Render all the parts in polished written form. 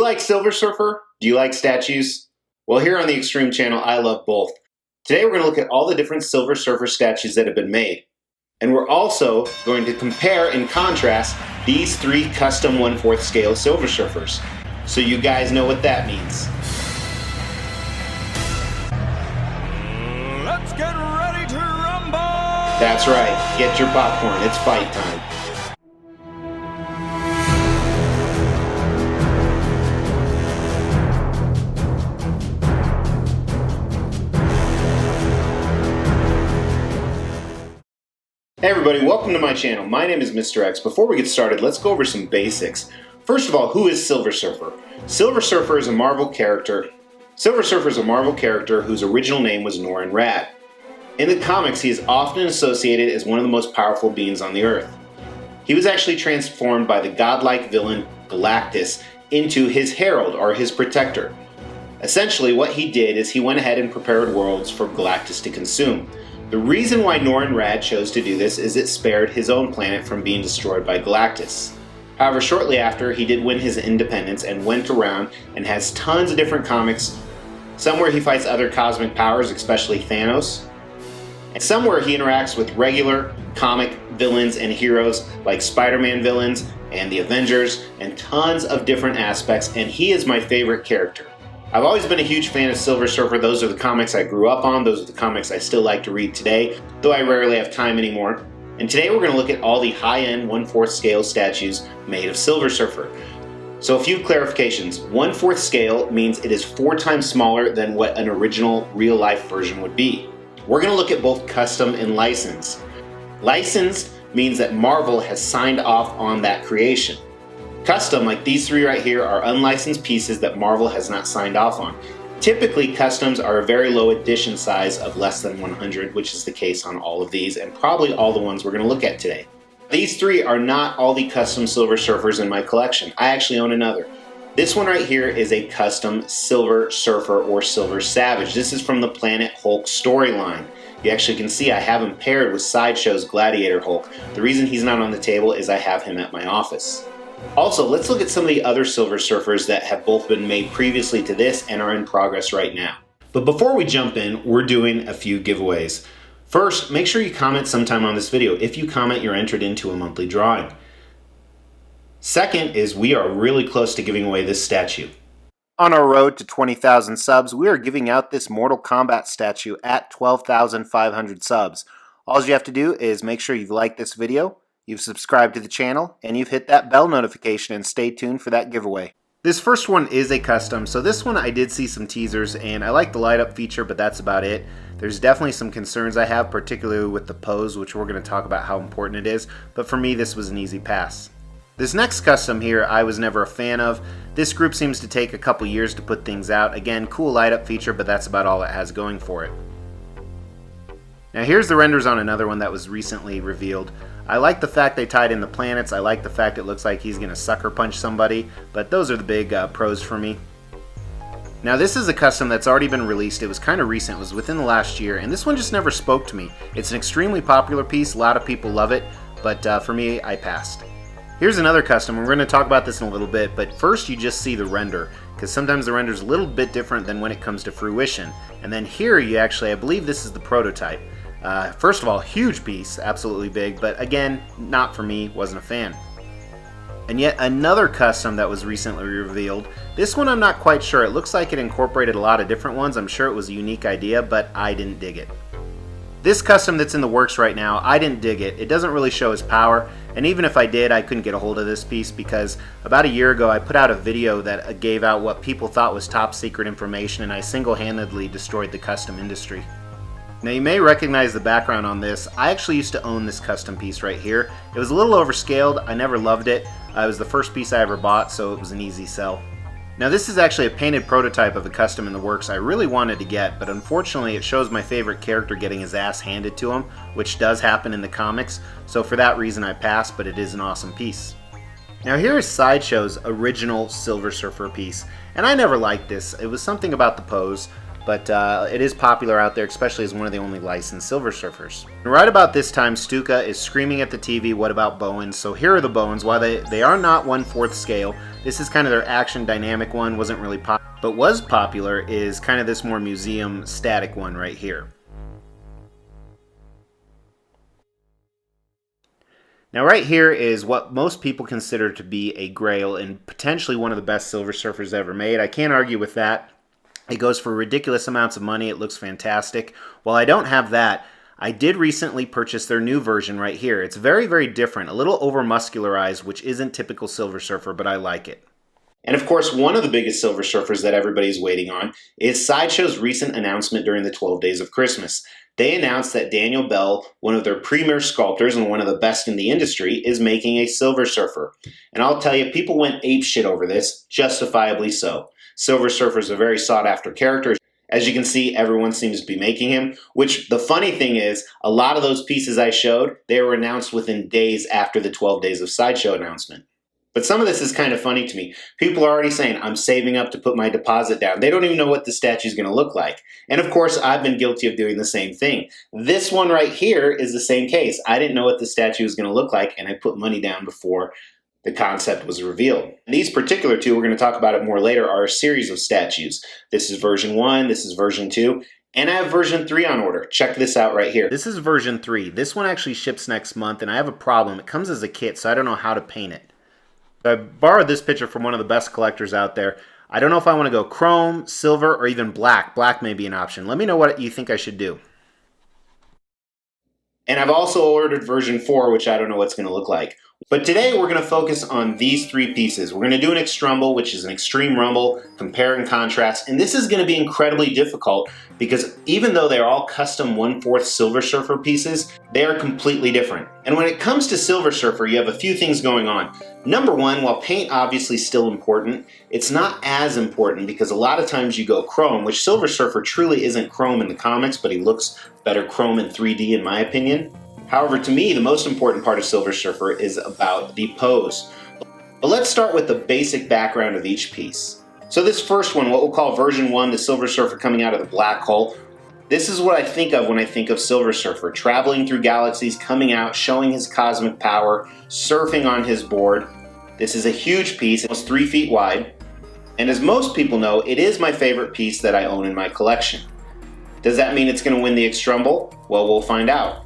like Silver Surfer? Do you like statues? Well, here on the Xtreme channel, I love both. Today we're going to look at all the different Silver Surfer statues that have been made. And we're also going to compare and contrast these three custom 1/4 scale Silver Surfers. So you guys know what that means. Let's get ready to rumble! That's right, get your popcorn, it's fight time. Hey everybody, welcome to my channel. My name is Mr. X. Before we get started, let's go over some basics. First of all, who is Silver Surfer? Silver Surfer is a Marvel character. Silver Surfer is a Marvel character whose original name was Norrin Radd. In the comics, he is often associated as one of the most powerful beings on the Earth. He was actually transformed by the godlike villain Galactus into his herald, or his protector. Essentially, what he did is he went ahead and prepared worlds for Galactus to consume. The reason why Norrin Radd chose to do this is it spared his own planet from being destroyed by Galactus. However, shortly after, he did win his independence and went around and has tons of different comics, some where he fights other cosmic powers, especially Thanos, and some where he interacts with regular comic villains and heroes like Spider-Man villains and the Avengers and tons of different aspects, and he is my favorite character. I've always been a huge fan of Silver Surfer. Those are the comics I grew up on. Those are the comics I still like to read today, though I rarely have time anymore. And today we're going to look at all the high-end 1/4 scale statues made of Silver Surfer. So a few clarifications. 1/4 scale means it is 4 times smaller than what an original real-life version would be. We're going to look at both custom and licensed. Licensed means that Marvel has signed off on that creation. Custom, like these three right here, are unlicensed pieces that Marvel has not signed off on. Typically, customs are a very low edition size of less than 100, which is the case on all of these, and probably all the ones we're going to look at today. These three are not all the custom Silver Surfers in my collection. I actually own another. This one right here is a custom Silver Surfer or Silver Savage. This is from the Planet Hulk storyline. You actually can see I have him paired with Sideshow's Gladiator Hulk. The reason he's not on the table is I have him at my office. Also, let's look at some of the other Silver Surfers that have both been made previously to this and are in progress right now. But before we jump in, we're doing a few giveaways. First, make sure you comment sometime on this video. If you comment, you're entered into a monthly drawing. Second is we are really close to giving away this statue. On our road to 20,000 subs, we are giving out this Mortal Kombat statue at 12,500 subs. All you have to do is make sure you've liked this video, you've subscribed to the channel, and you've hit that bell notification, and stay tuned for that giveaway. This first one is a custom, so this one I did see some teasers, and I like the light up feature, but that's about it. There's definitely some concerns I have, particularly with the pose, which we're going to talk about how important it is, but for me this was an easy pass. This next custom here I was never a fan of. This group seems to take a couple years to put things out. Again, cool light up feature, but that's about all it has going for it. Now here's the renders on another one that was recently revealed. I like the fact they tied in the planets. I like the fact it looks like he's going to sucker punch somebody, but those are the big pros for me. Now this is a custom that's already been released. It was kind of recent. It was within the last year, and this one just never spoke to me. It's an extremely popular piece. A lot of people love it, but for me, I passed. Here's another custom. We're going to talk about this in a little bit, but first you just see the render, because sometimes the render is a little bit different than when it comes to fruition. And then here you actually, I believe this is the prototype. First of all, huge piece, absolutely big, but again, not for me, wasn't a fan. And yet another custom that was recently revealed. This one I'm not quite sure. It looks like it incorporated a lot of different ones. I'm sure it was a unique idea, but I didn't dig it. This custom that's in the works right now, I didn't dig it. It doesn't really show his power, and even if I did, I couldn't get a hold of this piece because about a year ago I put out a video that gave out what people thought was top secret information, and I single-handedly destroyed the custom industry. Now you may recognize the background on this. I actually used to own this custom piece right here. It was a little overscaled. I never loved it. It was the first piece I ever bought, so it was an easy sell. Now this is actually a painted prototype of a custom in the works I really wanted to get, but unfortunately it shows my favorite character getting his ass handed to him, which does happen in the comics, so for that reason I passed, but it is an awesome piece. Now here is Sideshow's original Silver Surfer piece, and I never liked this. It was something about the pose, but it is popular out there, especially as one of the only licensed Silver Surfers. And right about this time, Stuka is screaming at the TV, what about Bowen? So here are the Bowens. While they are not 1/4 scale, this is kind of their action dynamic one, wasn't really popular. But was popular is kind of this more museum static one right here. Now right here is what most people consider to be a grail and potentially one of the best Silver Surfers ever made. I can't argue with that. It goes for ridiculous amounts of money. It looks fantastic. While I don't have that, I did recently purchase their new version right here. It's very, very different, a little over-muscularized, which isn't typical Silver Surfer, but I like it. And of course, one of the biggest Silver Surfers that everybody's waiting on is Sideshow's recent announcement during the 12 Days of Christmas. They announced that Daniel Bell, one of their premier sculptors and one of the best in the industry, is making a Silver Surfer. And I'll tell you, people went apeshit over this, justifiably so. Silver Surfer is a very sought-after character. As you can see, everyone seems to be making him, which the funny thing is, a lot of those pieces I showed, they were announced within days after the 12 Days of Sideshow announcement. But some of this is kind of funny to me. People are already saying, I'm saving up to put my deposit down. They don't even know what the statue is going to look like. And of course, I've been guilty of doing the same thing. This one right here is the same case. I didn't know what the statue was going to look like, and I put money down before the concept was revealed. And these particular two, we're going to talk about it more later, are a series of statues. This is version 1, this is version 2, and I have version 3 on order. Check this out right here. This is version 3. This one actually ships next month, and I have a problem. It comes as a kit, so I don't know how to paint it. I borrowed this picture from one of the best collectors out there. I don't know if I want to go chrome, silver, or even black. Black may be an option. Let me know what you think I should do. And I've also ordered version 4, which I don't know what's going to look like. But today we're going to focus on these 3 pieces. We're going to do an Xtrumble, which is an extreme rumble, compare and contrast. And this is going to be incredibly difficult because even though they're all custom 1/4 Silver Surfer pieces, they are completely different. And when it comes to Silver Surfer, you have a few things going on. Number one, while paint obviously is still important, it's not as important because a lot of times you go chrome, which Silver Surfer truly isn't chrome in the comics, but he looks better chrome in 3D in my opinion. However, to me, the most important part of Silver Surfer is about the pose. But let's start with the basic background of each piece. So this first one, what we'll call version 1, the Silver Surfer coming out of the black hole, this is what I think of when I think of Silver Surfer, traveling through galaxies, coming out, showing his cosmic power, surfing on his board. This is a huge piece, almost 3 feet wide. And as most people know, it is my favorite piece that I own in my collection. Does that mean it's going to win the Xtrumble? Well, we'll find out.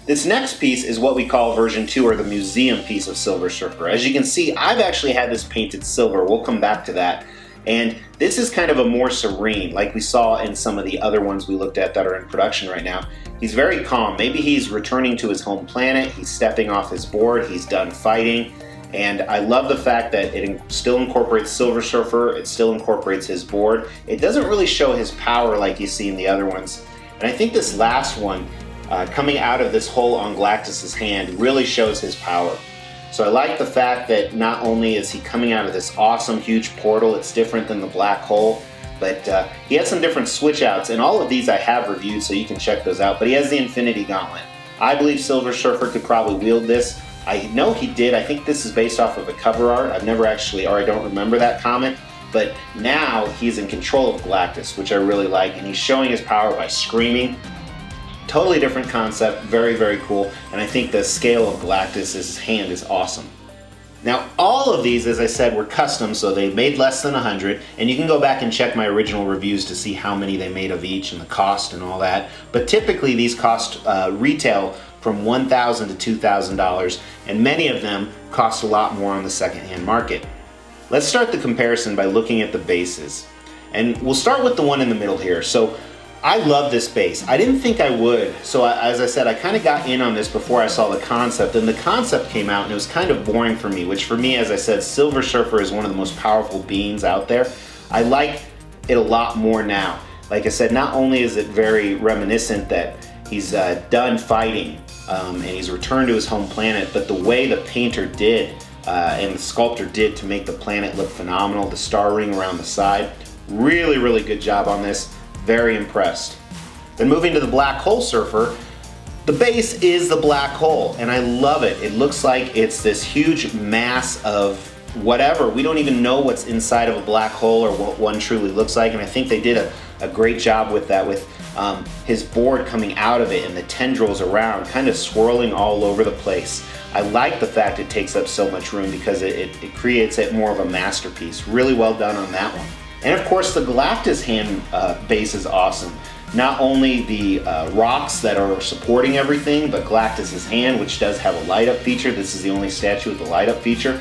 This next piece is what we call version 2, or the museum piece of Silver Surfer. As you can see, I've actually had this painted silver. We'll come back to that. And this is kind of a more serene, like we saw in some of the other ones we looked at that are in production right now. He's very calm. Maybe he's returning to his home planet. He's stepping off his board. He's done fighting. And I love the fact that it still incorporates Silver Surfer. It still incorporates his board. It doesn't really show his power like you see in the other ones. And I think this last one, coming out of this hole on Galactus's hand, really shows his power. So I like the fact that not only is he coming out of this awesome huge portal, it's different than the black hole, but he has some different switch outs, and all of these I have reviewed so you can check those out. But he has the Infinity Gauntlet. I believe Silver Surfer could probably wield this. I know he did. I think this is based off of a cover art. I've never actually, or I don't remember that comic, but now he's in control of Galactus, which I really like, and he's showing his power by screaming. Totally different concept, very, very cool, and I think the scale of Galactus' hand is awesome. Now, all of these, as I said, were custom, so they made less than 100, and you can go back and check my original reviews to see how many they made of each and the cost and all that. But typically, these cost retail from $1,000 to $2,000, and many of them cost a lot more on the secondhand market. Let's start the comparison by looking at the bases. And we'll start with the one in the middle here. So I love this base. I didn't think I would. So as I said, I kind of got in on this before I saw the concept, and the concept came out and it was kind of boring for me, which for me, as I said, Silver Surfer is one of the most powerful beings out there. I like it a lot more now. Like I said, not only is it very reminiscent that he's done fighting and he's returned to his home planet, but the way the painter did and the sculptor did to make the planet look phenomenal, the star ring around the side, really, really good job on this. Very impressed. Then moving to the Black Hole Surfer, the base is the black hole, and I love it. It looks like it's this huge mass of whatever. We don't even know what's inside of a black hole or what one truly looks like, and I think they did a great job with that, with his board coming out of it and the tendrils around, kind of swirling all over the place. I like the fact it takes up so much room because it creates it more of a masterpiece. Really well done on that one. And of course the Galactus hand base is awesome. Not only the rocks that are supporting everything, but Galactus's hand, which does have a light up feature. This is the only statue with the light up feature.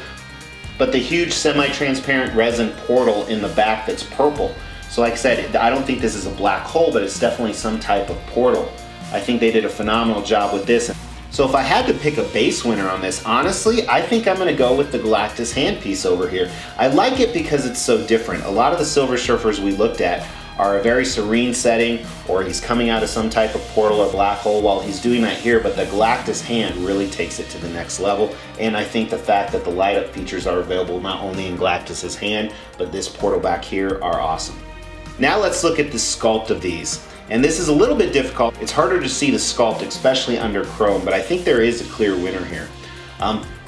But the huge semi-transparent resin portal in the back that's purple. So like I said, I don't think this is a black hole, but it's definitely some type of portal. I think they did a phenomenal job with this. So if I had to pick a base winner on this, honestly, I think I'm gonna go with the Galactus handpiece over here. I like it because it's so different. A lot of the Silver Surfers we looked at are a very serene setting, or he's coming out of some type of portal or black hole while he's doing that here, but the Galactus hand really takes it to the next level. And I think the fact that the light up features are available not only in Galactus's hand, but this portal back here are awesome. Now let's look at the sculpt of these. And this is a little bit difficult. It's harder to see the sculpt, especially under chrome, but I think there is a clear winner here.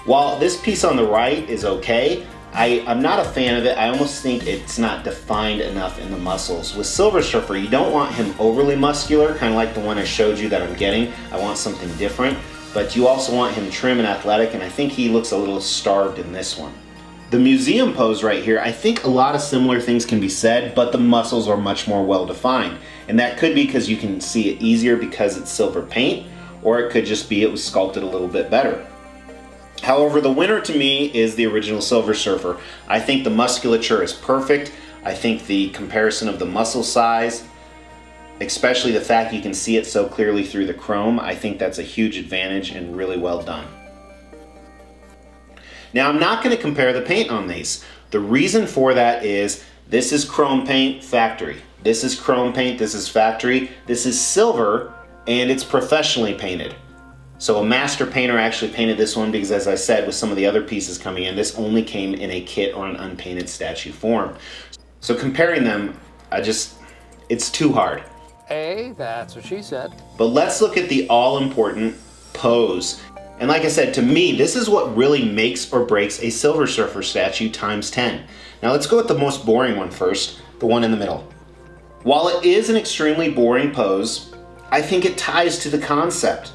While this piece on the right is okay, I'm not a fan of it. I almost think it's not defined enough in the muscles. With Silver Surfer, you don't want him overly muscular, kind of like the one I showed you that I'm getting. I want something different, but you also want him trim and athletic, and I think he looks a little starved in this one. The museum pose right here, I think a lot of similar things can be said, but the muscles are much more well defined. And that could be because you can see it easier because it's silver paint, or it could just be it was sculpted a little bit better. However, the winner to me is the original Silver Surfer. I think the musculature is perfect. I think the comparison of the muscle size, especially the fact you can see it so clearly through the chrome, I think that's a huge advantage and really well done. Now I'm not going to compare the paint on these. The reason for that is this is chrome paint factory. This is chrome paint, this is factory. This is silver and it's professionally painted. So a master painter actually painted this one because, as I said, with some of the other pieces coming in, this only came in a kit or an unpainted statue form. So comparing them, it's too hard. Hey, that's what she said. But let's look at the all-important pose. And like I said, to me, this is what really makes or breaks a Silver Surfer statue times 10. Now let's go with the most boring one first, the one in the middle. While it is an extremely boring pose, I think it ties to the concept.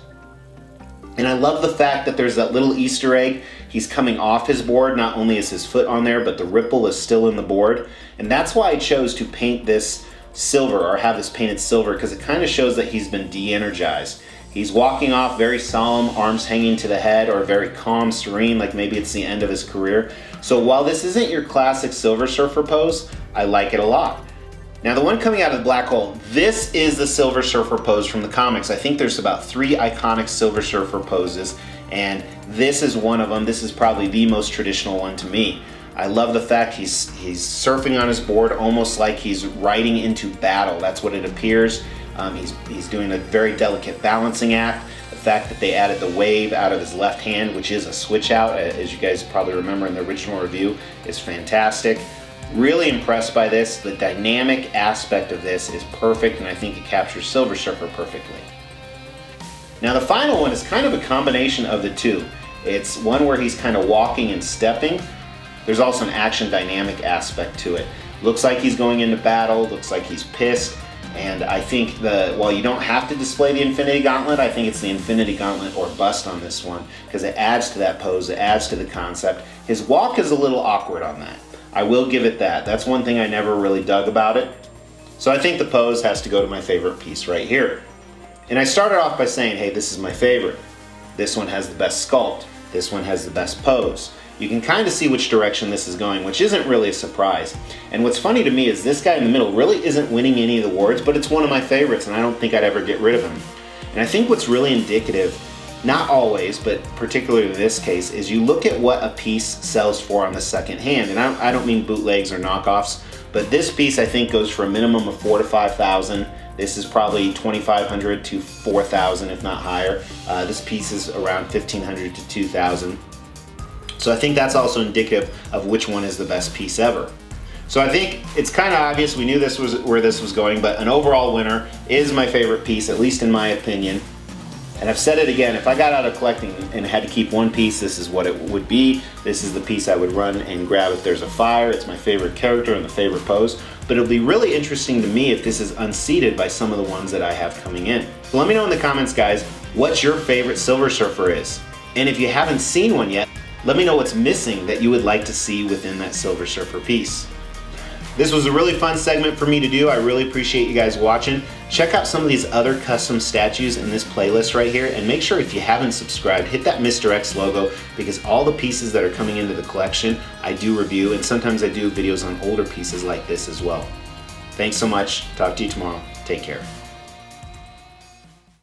And I love the fact that there's that little Easter egg. He's coming off his board. Not only is his foot on there, but the ripple is still in the board. And that's why I chose to paint this silver, or have this painted silver, because it kind of shows that he's been de-energized. He's walking off very solemn, arms hanging to the head, or very calm, serene, like maybe it's the end of his career. So while this isn't your classic Silver Surfer pose, I like it a lot. Now the one coming out of the black hole, this is the Silver Surfer pose from the comics. I think there's about 3 iconic Silver Surfer poses, and this is one of them. This is probably the most traditional one to me. I love the fact he's surfing on his board almost like he's riding into battle. That's what it appears. He's doing a very delicate balancing act. The fact that they added the wave out of his left hand, which is a switch out, as you guys probably remember in the original review, is fantastic. Really impressed by this. The dynamic aspect of this is perfect, and I think it captures Silver Surfer perfectly. Now the final one is kind of a combination of the two. It's one where he's kind of walking and stepping. There's also an action dynamic aspect to it. Looks like he's going into battle, looks like he's pissed, and I think while you don't have to display the Infinity Gauntlet, I think it's the Infinity Gauntlet or bust on this one, because it adds to that pose, it adds to the concept. His walk is a little awkward on that. I will give it that. That's one thing I never really dug about it. So I think the pose has to go to my favorite piece right here. And I started off by saying, hey, this is my favorite. This one has the best sculpt. This one has the best pose. You can kind of see which direction this is going, which isn't really a surprise. And what's funny to me is this guy in the middle really isn't winning any of the awards, but it's one of my favorites, and I don't think I'd ever get rid of him. And I think what's really indicative, not always, but particularly in this case, is you look at what a piece sells for on the second hand. And I don't mean bootlegs or knockoffs, but this piece I think goes for a minimum of $4,000 to $5,000. This is probably $2,500 to $4,000, if not higher. This piece is around $1,500 to $2,000. So I think that's also indicative of which one is the best piece ever. So I think it's kind of obvious, we knew this was where this was going, but an overall winner is my favorite piece, at least in my opinion. And I've said it again, if I got out of collecting and had to keep one piece, this is what it would be. This is the piece I would run and grab if there's a fire. It's my favorite character and the favorite pose. But it'll be really interesting to me if this is unseated by some of the ones that I have coming in. So let me know in the comments, guys, what your favorite Silver Surfer is. And if you haven't seen one yet, let me know what's missing that you would like to see within that Silver Surfer piece. This was a really fun segment for me to do. I really appreciate you guys watching. Check out some of these other custom statues in this playlist right here, and make sure if you haven't subscribed, hit that Mr. X logo, because all the pieces that are coming into the collection I do review, and sometimes I do videos on older pieces like this as well. Thanks so much. Talk to you tomorrow. Take care.